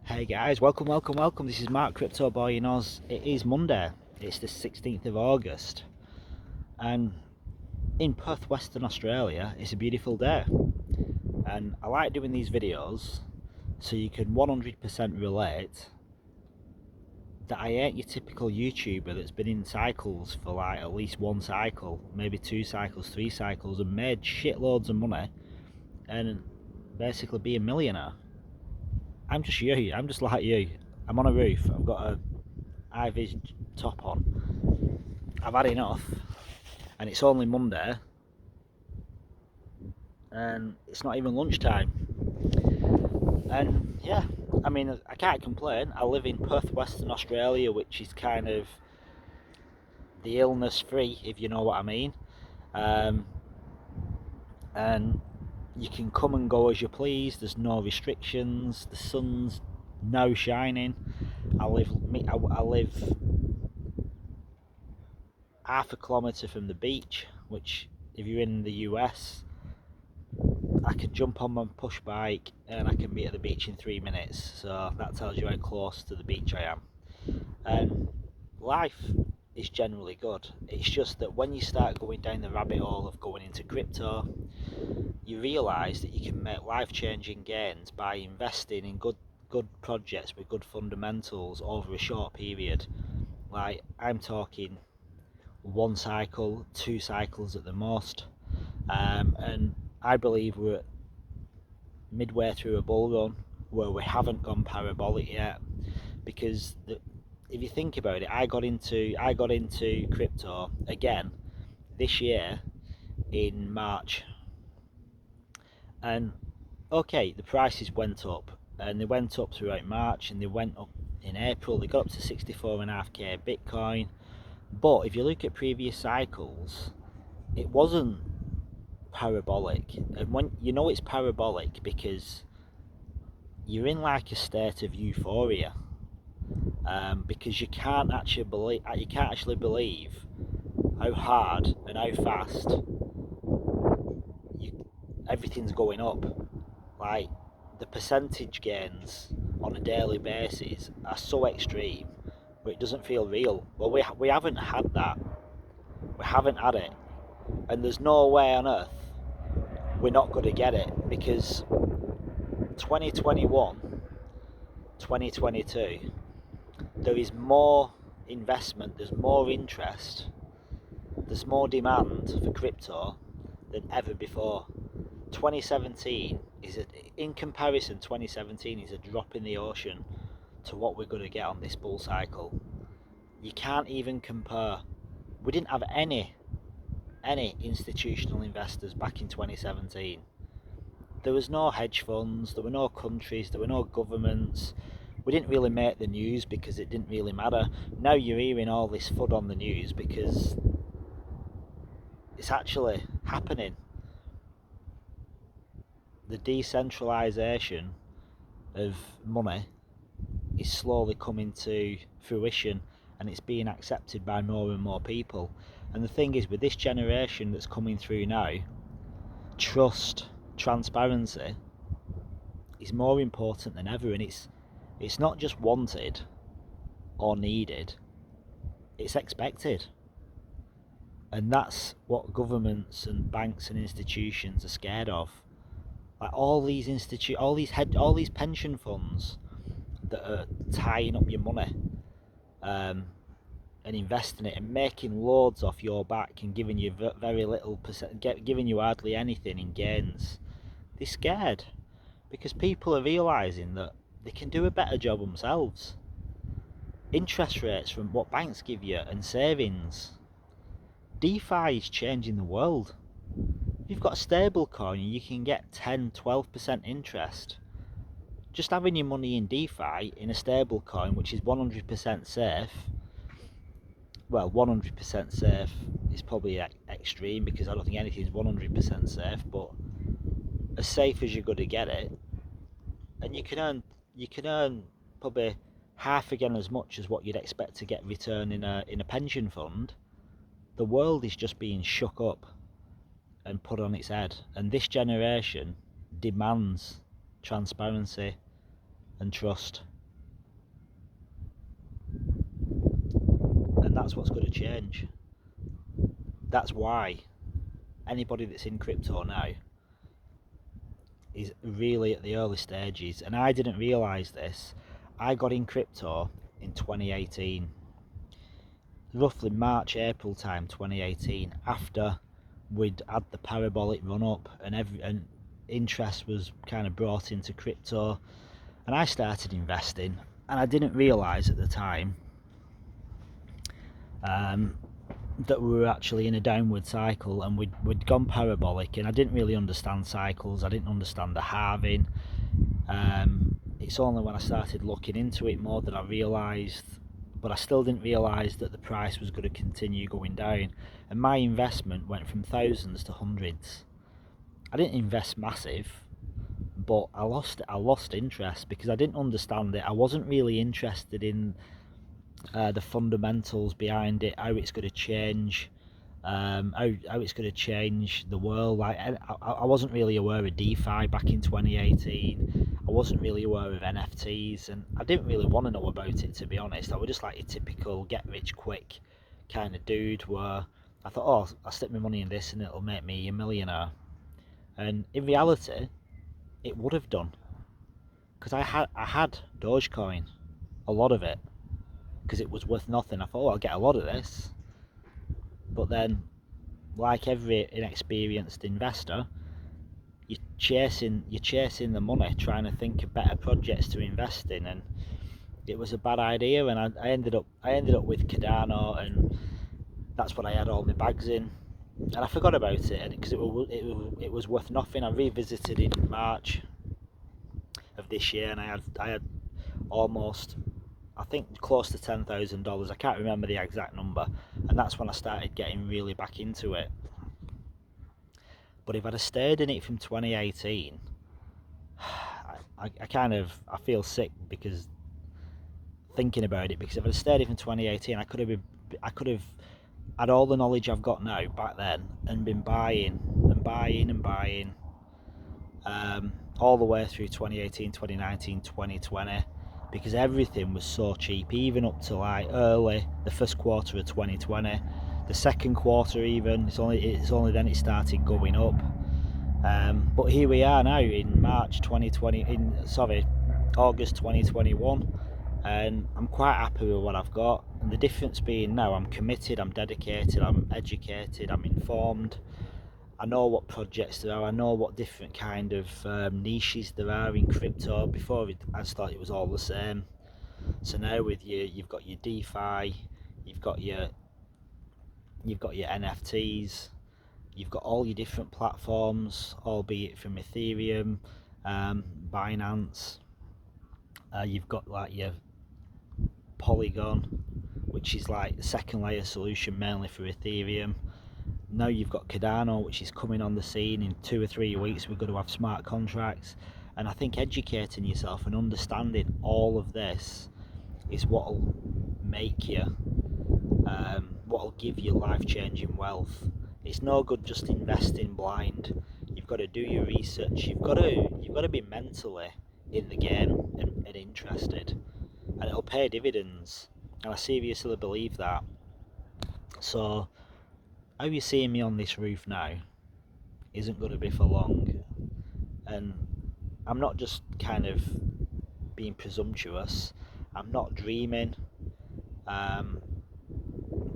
Hey guys, welcome. This is Mark Crypto Boy in Oz. It is Monday. It's the 16th of August, and in Perth, Western Australia, it's a beautiful day. And I like doing these videos so you can 100% relate that I ain't your typical YouTuber that's been in cycles for like at least one cycle, maybe two cycles, three cycles, and made shitloads of money and basically be a millionaire. I'm just you. I'm just like you. I'm on a roof. I've got a high-vis top on. I've had enough, and it's only Monday, and it's not even lunchtime. And yeah, I mean, I can't complain. I live in Perth, Western Australia, which is kind of the illness-free, if you know what I mean. Um, and you can come and go as you please. There's no restrictions. The sun's now shining. I live half a kilometre from the beach, which if you're in the US, I can jump on my push bike and I can be at the beach in 3 minutes. So that tells you how close to the beach I am. And life is generally good. It's just that when you start going down the rabbit hole of going into crypto, you realise that you can make life-changing gains by investing in good projects with good fundamentals over a short period. Like, I'm talking one cycle, two cycles at the most, and I believe we're midway through a bull run where we haven't gone parabolic yet. Because if you think about it, I got into crypto again this year in March, and okay, the prices went up, and they went up throughout March, and they went up in April. They got up to 64.5k Bitcoin. But if you look at previous cycles, it wasn't parabolic. And when you know it's parabolic, because you're in like a state of euphoria, because you can't actually believe how hard and how fast everything's going up. Like, the percentage gains on a daily basis are so extreme, but it doesn't feel real. Well, we haven't had that. We haven't had it, and there's no way on earth we're not going to get it, because 2021, 2022, there is more investment, there's more interest, there's more demand for crypto than ever before. 2017 in comparison, 2017 is a drop in the ocean to what we're going to get on this bull cycle. You can't even compare. We didn't have any institutional investors back in 2017. There was no hedge funds, there were no countries, there were no governments. We didn't really make the news because it didn't really matter. Now you're hearing all this FUD on the news because it's actually happening. The decentralisation of money is slowly coming to fruition, and it's being accepted by more and more people. And the thing is, with this generation that's coming through now, trust, transparency is more important than ever, and it's not just wanted or needed, it's expected. And that's what governments and banks and institutions are scared of. Like, all these pension funds that are tying up your money, and investing it and making loads off your back and giving you very little giving you hardly anything in gains. They're scared because people are realising that they can do a better job themselves. Interest rates from what banks give you and savings. DeFi is changing the world. If you've got a stable coin, you can get 10-12% interest. Just having your money in DeFi in a stable coin, which is 100% safe. Well, 100% safe is probably extreme, because I don't think anything's 100% safe, but as safe as you're going to get it, and you can earn probably half again as much as what you'd expect to get return in a pension fund. The world is just being shook up and put on its head, and this generation demands transparency and trust. that's what's going to change. That's why anybody that's in crypto now is really at the early stages, and I didn't realise this. I got in crypto in 2018, roughly March, April time 2018, after we'd had the parabolic run up and interest was kind of brought into crypto, and I started investing, and I didn't realise at the time that we were actually in a downward cycle, and we'd gone parabolic, and I didn't really understand cycles. I didn't understand the halving. It's only when I started looking into it more that I realised, but I still didn't realise that the price was going to continue going down, and my investment went from thousands to hundreds. I didn't invest massive, but I lost interest because I didn't understand it. I wasn't really interested in the fundamentals behind it, how it's going to change, how it's going to change the world. Like I wasn't really aware of DeFi back in 2018. I wasn't really aware of NFTs, and I didn't really want to know about it, to be honest. I was just like a typical get rich quick kind of dude, where I thought, oh, I'll stick my money in this and it'll make me a millionaire. And in reality, it would have done, because I had Dogecoin, a lot of it, because it was worth nothing. I thought, oh, I'll get a lot of this. But then, like every inexperienced investor, you're chasing the money, trying to think of better projects to invest in, and it was a bad idea. And I ended up with Cardano, and that's what I had all my bags in. And I forgot about it, because it was worth nothing. I revisited it in March of this year, and I had almost, I think, close to $10,000. I can't remember the exact number, and that's when I started getting really back into it. But if I'd have stayed in it from 2018, I feel sick because thinking about it. Because if I'd have stayed in from 2018, I could have had all the knowledge I've got now back then, and been buying all the way through 2018, 2019, 2020. Because everything was so cheap, even up to like early the first quarter of 2020, the second quarter even. It's only then it started going up. But here we are now in August 2021, and I'm quite happy with what I've got. And the difference being now, I'm committed, I'm dedicated, I'm educated, I'm informed. I know what projects there are. I know what different kind of niches there are in crypto. Before I just thought it was all the same. So now with you've got your DeFi, you've got your NFTs, you've got all your different platforms, albeit from Ethereum, Binance. You've got like your Polygon, which is like the second layer solution mainly for Ethereum. Now you've got Cardano, which is coming on the scene. In 2 or 3 weeks we're going to have smart contracts, and I think educating yourself and understanding all of this is what'll make you, what'll give you life-changing wealth. It's no good just investing blind. You've got to do your research. You've got to be mentally in the game and interested, and it'll pay dividends. And I seriously believe that. So how you're seeing me on this roof now isn't going to be for long, and I'm not just kind of being presumptuous. I'm not dreaming.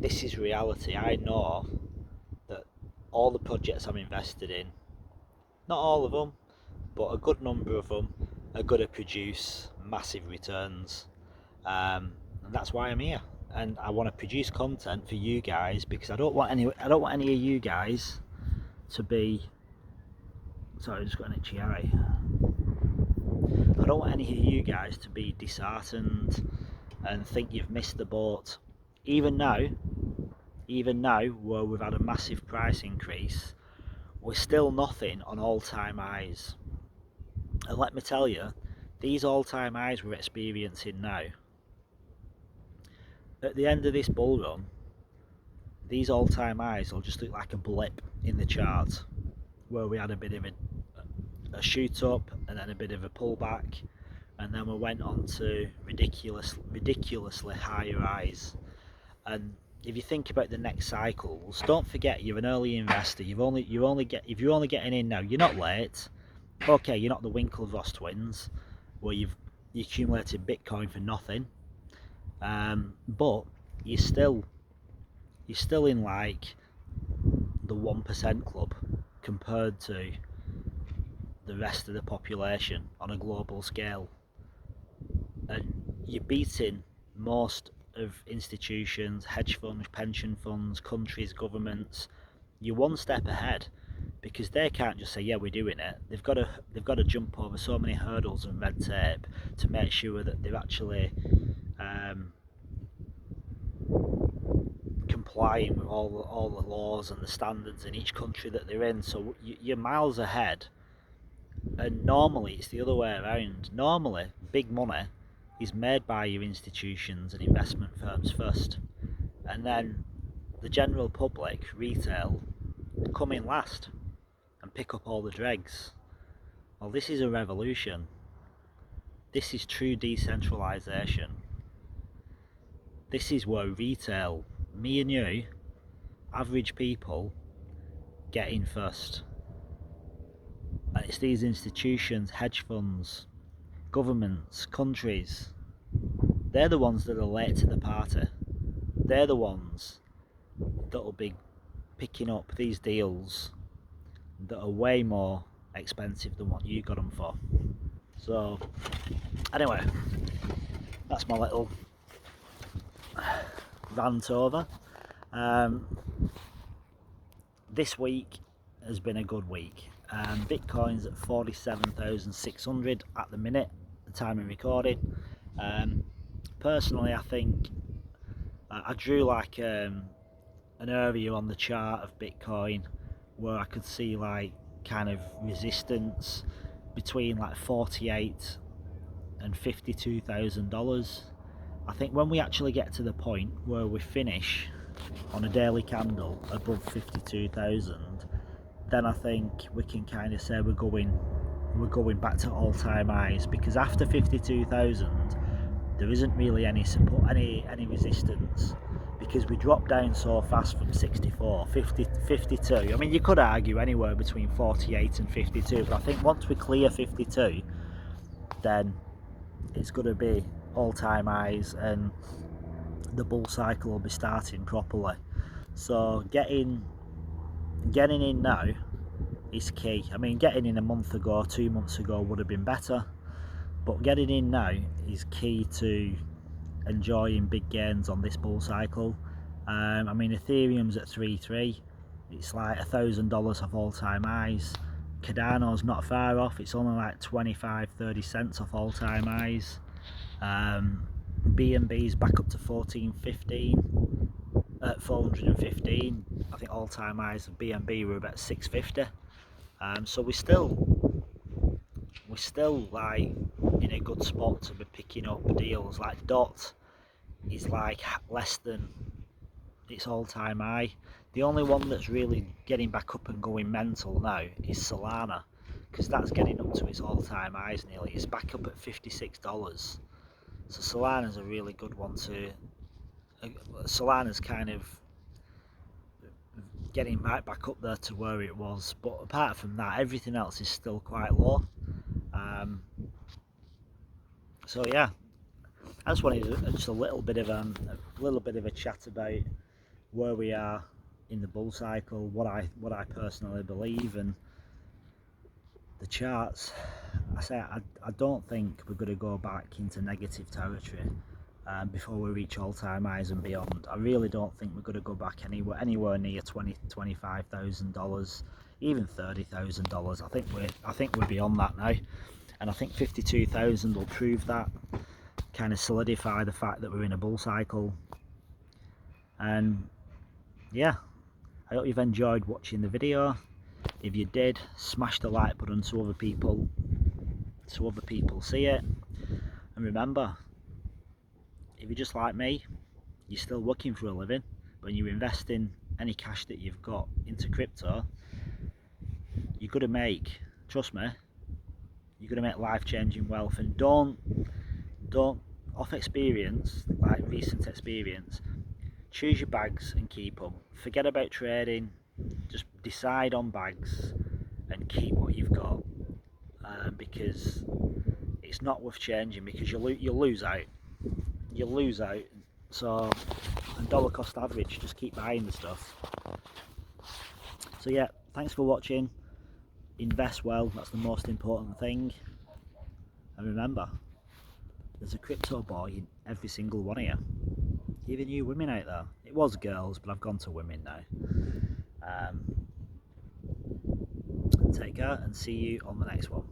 This is reality. I know that all the projects I'm invested in, not all of them, but a good number of them, are going to produce massive returns, and that's why I'm here. And I want to produce content for you guys, because I don't want any of you guys to be, sorry, I just got an itchy eye. I don't want any of you guys to be disheartened and think you've missed the boat. Even now where we've had a massive price increase, we're still nothing on all-time highs. And let me tell you, these all-time highs we're experiencing now, at the end of this bull run, these all-time highs will just look like a blip in the chart, where we had a bit of a shoot up and then a bit of a pullback, and then we went on to ridiculously higher highs. And if you think about the next cycles, don't forget you're an early investor. If you're only getting in now, you're not late. Okay, you're not the Winklevoss twins, where you accumulated Bitcoin for nothing. But you're still in like the 1% club compared to the rest of the population on a global scale, and you're beating most of institutions, hedge funds, pension funds, countries, governments. You're one step ahead, because they can't just say, yeah, we're doing it. They've got to jump over so many hurdles and red tape to make sure that they're actually complying with all the laws and the standards in each country that they're in. So you're miles ahead. And normally it's the other way around. Normally, big money is made by your institutions and investment firms first, and then the general public, retail, come in last and pick up all the dregs. Well, this is a revolution. This is true decentralisation. This is where retail, me and you, average people, get in first. And it's these institutions, hedge funds, governments, countries, they're the ones that are late to the party. They're the ones that will be picking up these deals that are way more expensive than what you got them for. So anyway, that's my little rant over. This week has been a good week. Bitcoin's at 47,600 at the minute, the time of recording. Personally, I think I drew like an area on the chart of Bitcoin where I could see like kind of resistance between like 48 and $52,000. I think when we actually get to the point where we finish on a daily candle above 52,000, then I think we can kind of say we're going back to all-time highs, because after 52,000 there isn't really any support, any resistance, because we dropped down so fast from 64, 50, 52. I mean, you could argue anywhere between 48 and 52, but I think once we clear 52, then it's going to be all-time highs and the bull cycle will be starting properly. So getting in now is key. I mean, getting in a month ago, 2 months ago would have been better, but getting in now is key to enjoying big gains on this bull cycle. I mean, Ethereum's at 3.3. It's like $1,000 off all-time highs. Cardano's not far off. It's only like 25-30 cents off all-time highs. BNB's back up to 415. I think all-time highs of BNB were about 650. So we're still like in a good spot to be picking up deals. Like DOT is like less than its all-time high. The only one that's really getting back up and going mental now is Solana, because that's getting up to its all-time highs nearly. It's back up at $56. So Solana's a really good one to. Solana's kind of getting right back up there to where it was, but apart from that, everything else is still quite low. So yeah, I just wanted just a little bit of a chat about where we are in the bull cycle, what I personally believe, and the charts. I don't think we're going to go back into negative territory before we reach all-time highs and beyond. I really don't think we're going to go back anywhere near $25,000, even $30,000. I think we're beyond that now, and I think 52,000 will prove that, kind of solidify the fact that we're in a bull cycle. And yeah, I hope you've enjoyed watching the video. If you did, smash the like button so other people see it. And remember, if you're just like me, you're still working for a living, but you're investing any cash that you've got into crypto, you're going to make, trust me, you're going to make life-changing wealth. And don't off experience, like recent experience, choose your bags and keep them. Forget about trading, just decide on bags and keep what you've got, because it's not worth changing, because you'll lose out. You'll lose out. So, and dollar cost average, just keep buying the stuff. So yeah, thanks for watching. Invest well, that's the most important thing. And remember, there's a crypto boy in every single one of you. Even you women out there. It was girls, but I've gone to women now. Take care and see you on the next one.